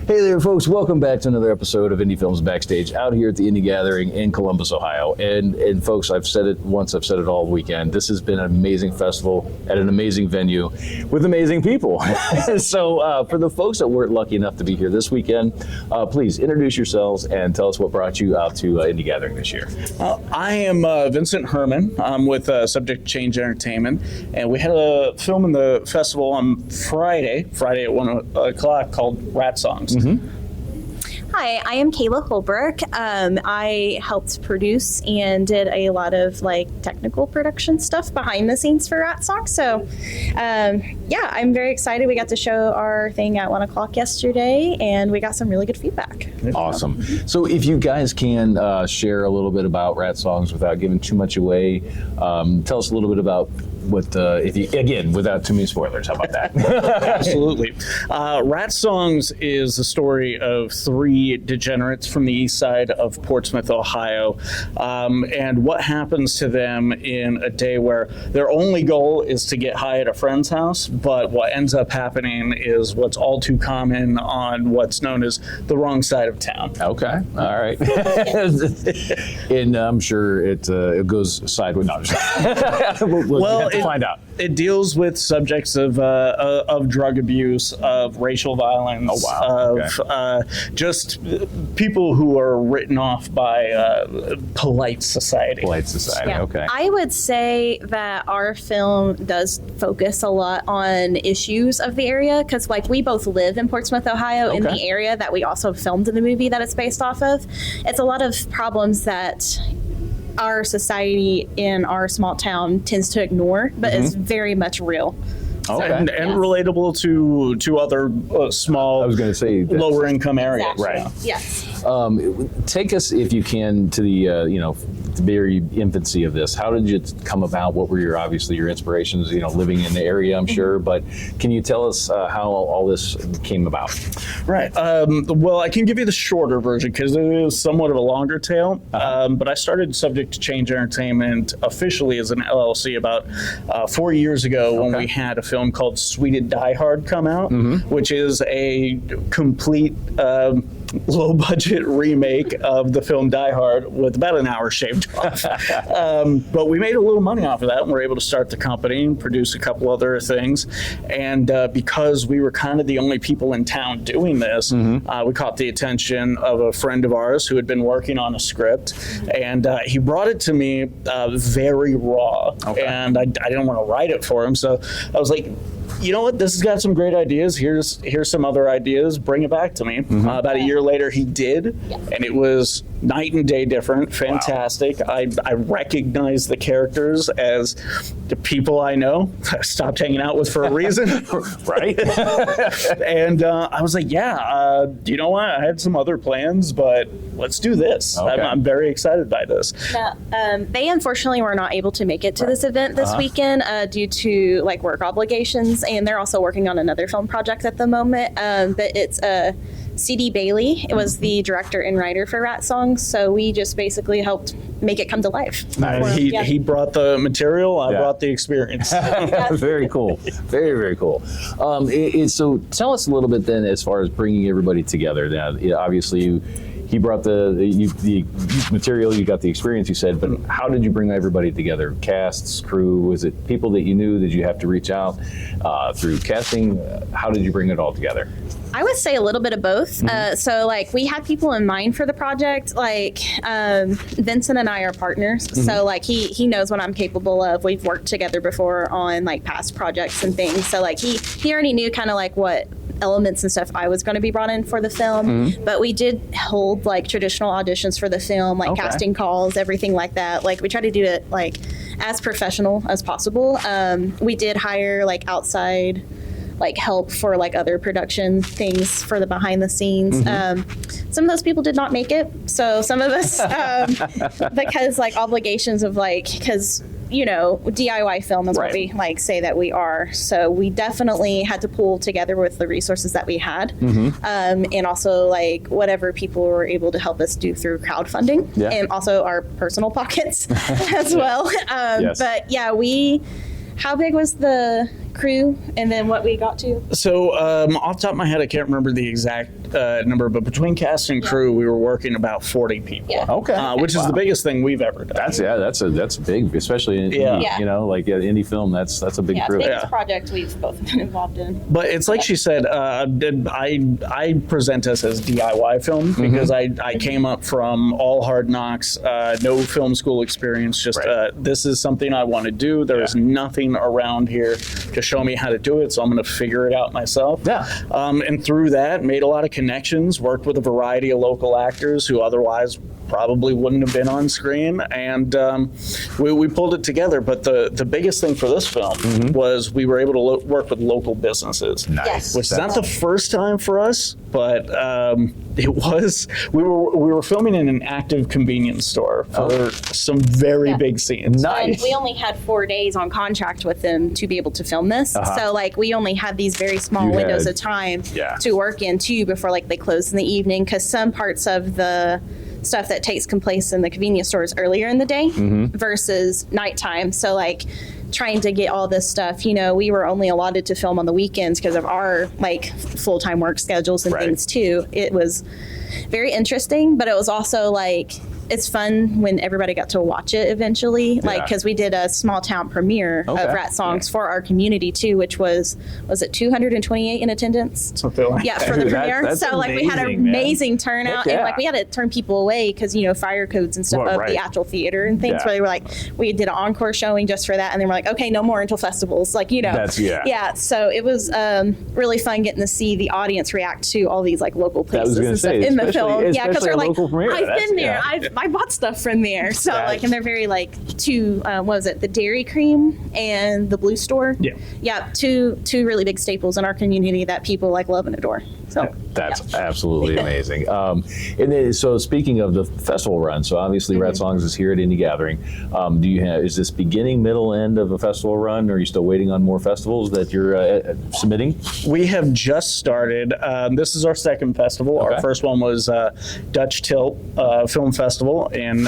Hey there, folks. Welcome back to another episode of Indie Films Backstage out here at the Indie Gathering in Columbus, Ohio. And folks, I've said it once, I've said it all weekend. This has been an amazing festival at an amazing venue with amazing people. So for the folks that weren't lucky enough to be here this weekend, please introduce yourselves and tell us what brought you out to Indie Gathering this year. I am Vincent Herman. I'm with Subject Change Entertainment, and we had a film in the festival on Friday at 1 o'clock called Rat Songs. Hi, I am Kayla Holbrook. I helped produce and did a lot of technical production stuff behind the scenes for Rat Songs. So I'm very excited. We got to show our thing at 1 o'clock yesterday, and we got some really good feedback. Awesome. So if you guys can share a little bit about Rat Songs without giving too much away, tell us a little bit about what, without too many spoilers, how about that? Absolutely. Rat Songs is the story of three degenerates from the east side of Portsmouth, Ohio, and what happens to them in a day where their only goal is to get high at a friend's house, but what ends up happening is what's all too common on what's known as the wrong side of town. Okay, all right. And I'm sure it goes sideways. No, we'll have to find out. It deals with subjects of drug abuse, of racial violence, just people who are written off by polite society. Yeah. Okay. I would say that our film does focus a lot on issues of the area because, we both live in Portsmouth, Ohio, in the area that we also filmed in the movie that it's based off of. It's a lot of problems that our society in our small town tends to ignore, but is very much real. Okay. And relatable to other small, I was going to say lower income areas. Exactly. Right. Yes. Take us, if you can, to the the very infancy of this. How did it come about? What were your inspirations? Living in the area, I'm sure. But can you tell us how all this came about? Right. Well, I can give you the shorter version because it is somewhat of a longer tale. But I started Subject Change Entertainment officially as an LLC about 4 years ago when we had a film called Sweeted Die Hard come out, which is a complete low-budget remake of the film Die Hard with about an hour shaved off. But we made a little money off of that, and we're able to start the company and produce a couple other things. And because we were kind of the only people in town doing this, we caught the attention of a friend of ours who had been working on a script, and he brought it to me very raw. And I didn't want to write it for him, so I was like, you know what, this has got some great ideas. Here's some other ideas. Bring it back to me. About a year later, he did, and it was night and day different. Fantastic. Wow. I recognize the characters as the people I know. I stopped hanging out with for a reason. Right. And I was like, you know what? I had some other plans, but let's do this. Okay. I'm very excited by this. Now, they unfortunately were not able to make it to this event this weekend due to work obligations, and they're also working on another film project at the moment. But it's C.D. Bailey. It was the director and writer for Rat Songs, so we just basically helped make it come to life. He brought the material, I brought the experience. Very cool. Very, very cool. So tell us a little bit then as far as bringing everybody together. Now, obviously, he brought the material, you got the experience, you said, but how did you bring everybody together? Casts, crew, was it people that you knew? Did you have to reach out through casting? How did you bring it all together? I would say a little bit of both. So we had people in mind for the project. Vincent and I are partners. So he knows what I'm capable of. We've worked together before on past projects and things. So he already knew kind of what elements and stuff I was going to be brought in for the film. But we did hold traditional auditions for the film, casting calls, everything like that. We try to do it as professional as possible. We did hire outside help for other production things for the behind the scenes. Some of those people did not make it. So some of us, because obligations of because DIY film is what we say that we are. So we definitely had to pull together with the resources that we had, and also whatever people were able to help us do through crowdfunding, and also our personal pockets as well. But how big was the crew, and then what we got to? So off the top of my head, I can't remember the exact number, but between cast and crew, we were working about 40 people. Yeah. Okay. Which is the biggest thing we've ever done. That's big, especially in indie, Yeah. you know, like indie film. That's a big Yeah, it's crew. the biggest project we've both been involved in. But it's like she said, I present us as DIY film because I came up from all hard knocks, no film school experience, just Right. this is something I want to do. There is nothing around here to show me how to do it, so I'm going to figure it out myself. Yeah. And through that, made a lot of connections, worked with a variety of local actors who otherwise probably wouldn't have been on screen, and we pulled it together. But the biggest thing for this film was we were able to work with local businesses. Nice. Yes. Which is not the first time for us, but it was. We were filming in an active convenience store for some very big scenes. And we only had 4 days on contract with them to be able to film this. So like we only had these very small You windows had- of time Yeah. to work in too before like they closed in the evening, because some parts of the stuff that takes place in the convenience stores earlier in the day versus nighttime. So like trying to get all this stuff, you know, we were only allotted to film on the weekends because of our like full-time work schedules and Right. things too. It was very interesting, but it was also like it's fun when everybody got to watch it eventually, like because we did a small town premiere Okay. of Rat Songs for our community too, which was it 228 in attendance? Something like Yeah, for the premiere. That's So like we had an amazing, man. amazing turnout, Heck yeah. and like we had to turn people away because you know fire codes and stuff Well, of right. the actual theater and things. Yeah. Where they were like, we did an encore showing just for that, and then we're like, okay, no more until festivals. Like you know, yeah. So it was really fun getting to see the audience react to all these like local I was places gonna and stuff say, in the especially- film. Yeah, because especially they're a like, local premiere. I've That's- been there. yeah. I bought stuff from there. So Right. like, and they're very like two. What was it? The Dairy Cream and the Blue Store. Yeah. Two really big staples in our community that people like love and adore. So That's absolutely amazing. And then, so speaking of the festival run, so obviously Rat Songs is here at Indie Gathering. Do you have, is this beginning, middle, end of a festival run? Or are you still waiting on more festivals that you're submitting? We have just started. This is our second festival. Okay. Our first one was Dutch Tilt Film Festival in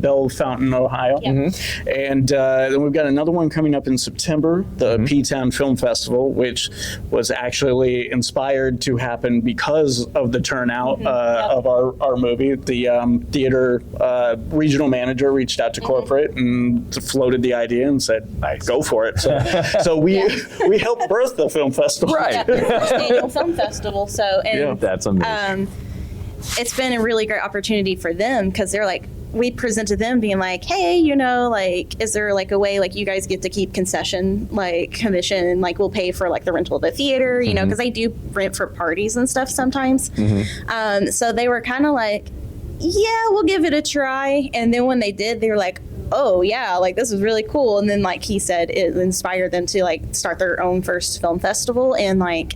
Bell Fountain, Ohio. And then we've got another one coming up in September, the P-Town Film Festival, which was actually inspired to happen because of the turnout of our movie. The theater regional manager reached out to corporate and floated the idea and said, go for it. So we helped birth the film festival. yeah, the first annual film festival. So and That's amazing. it's been a really great opportunity for them because they're like, we presented them being like, hey, you know, like, is there like a way like you guys get to keep concession, like commission, and like we'll pay for like the rental of the theater, you know, because they do rent for parties and stuff sometimes. So they were kind of like, yeah, we'll give it a try. And then when they did, they were like, oh yeah, like this is really cool. And then like he said, it inspired them to like start their own first film festival. And like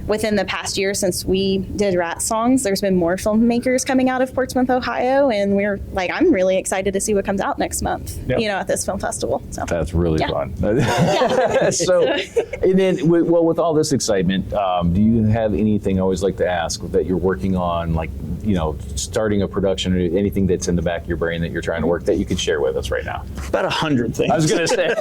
within the past year since we did Rat Songs, there's been more filmmakers coming out of Portsmouth, Ohio, and we're like, I'm really excited to see what comes out next month, you know, at this film festival. So That's really fun. Yeah. So, and then, well, with all this excitement, do you have anything I always like to ask that you're working on, like, you know, starting a production or anything that's in the back of your brain that you're trying to work that you could share with us right now? About 100 things. I was going to say,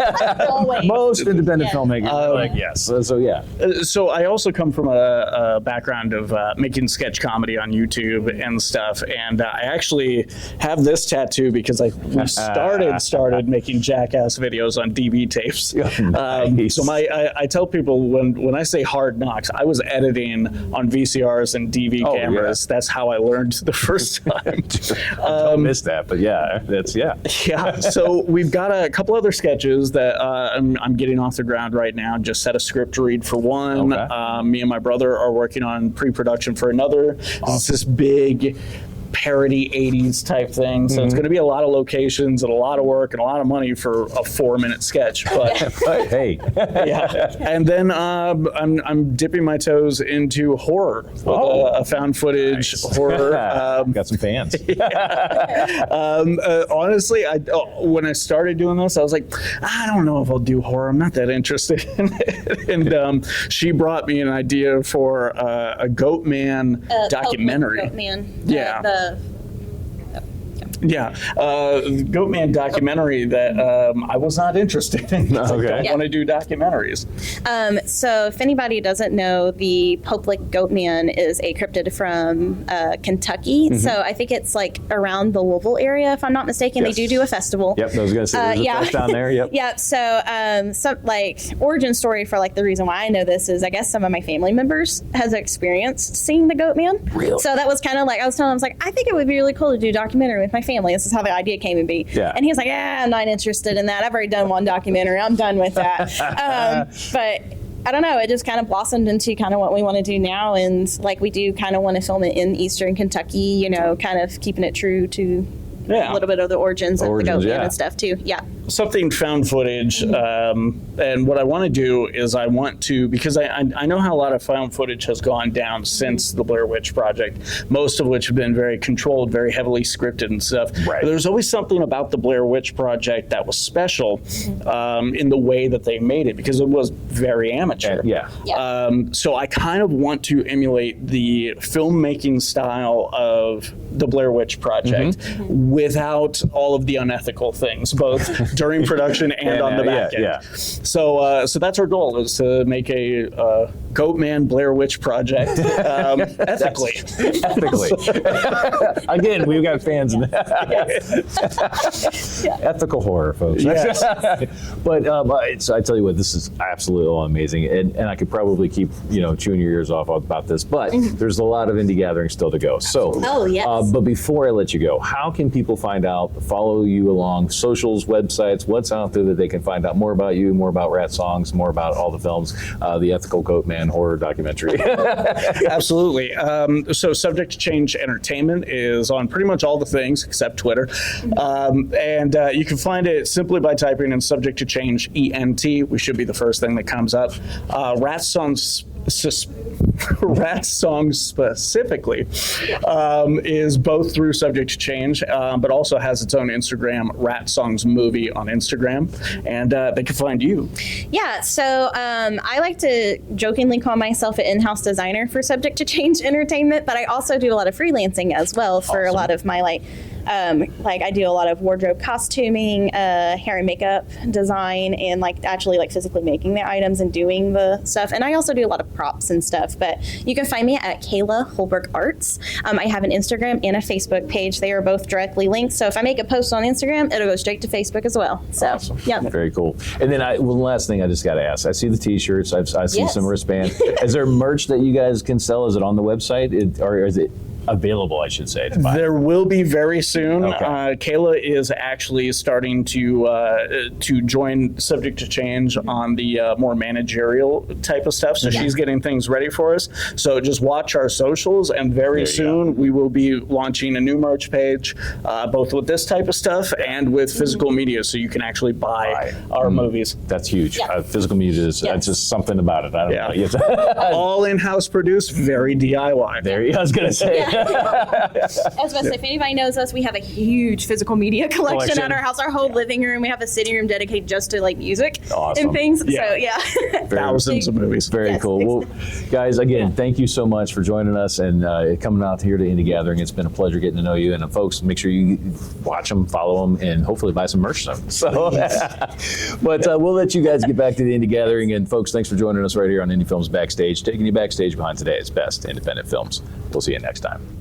always. most independent filmmakers are like, Um, yes. So yeah. So I also come from a background of making sketch comedy on YouTube and stuff, and I actually have this tattoo because we started making jackass videos on DV tapes. Nice. So I tell people when I say hard knocks, I was editing on VCRs and DV cameras. Yeah. That's how I learned the first time. I missed that, but yeah, Yeah, so we've got a couple other sketches that I'm getting off the ground right now. Just set a script to read for one. Okay. Me and my brother are working on pre-production for another. It's this big parody 80s type thing. So it's going to be a lot of locations and a lot of work and a lot of money for a 4-minute sketch. But hey. yeah, and then I'm dipping my toes into horror, with a found footage horror. Got some fans. Honestly, when I started doing this, I was like, I don't know if I'll do horror. I'm not that interested in it. And she brought me an idea for a Goat Man documentary. Goat Man. Yeah. Yeah, Goatman documentary that I was not interested in. Okay. I don't want to do documentaries. So if anybody doesn't know, the Pope-like Goatman is a cryptid from Kentucky. So I think it's like around the Louisville area, if I'm not mistaken. Yes. They do a festival. Yep, I was going to say there's a fest down there. Yep. Yeah. So, like, origin story for like the reason why I know this is I guess some of my family members has experienced seeing the Goatman. Really? So that was kind of like I was telling him, I was like, I think it would be really cool to do a documentary with my family. This is how the idea came to be. Yeah. And he was like, yeah, I'm not interested in that. I've already done one documentary. I'm done with that. But I don't know. It just kind of blossomed into kind of what we want to do now. And like we do kind of want to film it in Eastern Kentucky, you know, kind of keeping it true to a little bit of the origins of the Goatman and stuff too. Yeah. Something found footage, and what I want to do is I want to, because I know how a lot of found footage has gone down since the Blair Witch Project, most of which have been very controlled, very heavily scripted and stuff. Right. But there's always something about the Blair Witch Project that was special in the way that they made it, because it was very amateur. So I kind of want to emulate the filmmaking style of the Blair Witch Project without all of the unethical things, both during production and on the back end. So that's our goal, is to make a Goatman Blair Witch Project ethically. Again, we've got fans in that. Ethical horror, folks. Yes. But so I tell you what, this is absolutely all amazing, and I could probably keep chewing your ears off about this, but there's a lot of indie gathering still to go. So, but before I let you go, how can people find out, follow you along socials, websites? What's out there that they can find out more about you, more about Rat Songs, more about all the films, the Ethical Goatman horror documentary? Absolutely. So Subject to Change Entertainment is on pretty much all the things except Twitter. And you can find it simply by typing in Subject to Change ENT. We should be the first thing that comes up. Rat Songs specifically is both through Subject to Change, but also has its own Instagram, Rat Songs Movie on Instagram, and they can find you. Yeah, so I like to jokingly call myself an in-house designer for Subject to Change Entertainment, but I also do a lot of freelancing as well for a lot of my like I do a lot of wardrobe costuming, hair and makeup design, and actually physically making the items and doing the stuff. And I also do a lot of props and stuff. But you can find me at Kayla Holbrook Arts. I have an Instagram and a Facebook page. They are both directly linked. So if I make a post on Instagram, it'll go straight to Facebook as well. So awesome. Yeah, very cool. And then the last thing I just got to ask: I see the T-shirts. I see some wristband. Is there merch that you guys can sell? Is it on the website, or is it available, I should say, to buy? There will be very soon. Okay. Kayla is actually starting to join Subject to Change on the more managerial type of stuff. So she's getting things ready for us. So just watch our socials, and very soon we will be launching a new merch page, both with this type of stuff and with physical media, so you can actually buy our movies. That's huge. Physical media is just something about it. I don't know. All in-house produced, very DIY. There I was going to say. I was about to say, if anybody knows us, we have a huge physical media collection at our house. Our whole living room, we have a sitting room dedicated just to music and things. Yeah. So Thousands of movies. Very cool. Well, guys, again, thank you so much for joining us and coming out here to Indie Gathering. It's been a pleasure getting to know you. And folks, make sure you watch them, follow them, and hopefully buy some merch soon. So, but we'll let you guys get back to the Indie Gathering. And folks, thanks for joining us right here on Indie Films Backstage, taking you backstage behind today's best independent films. We'll see you next time.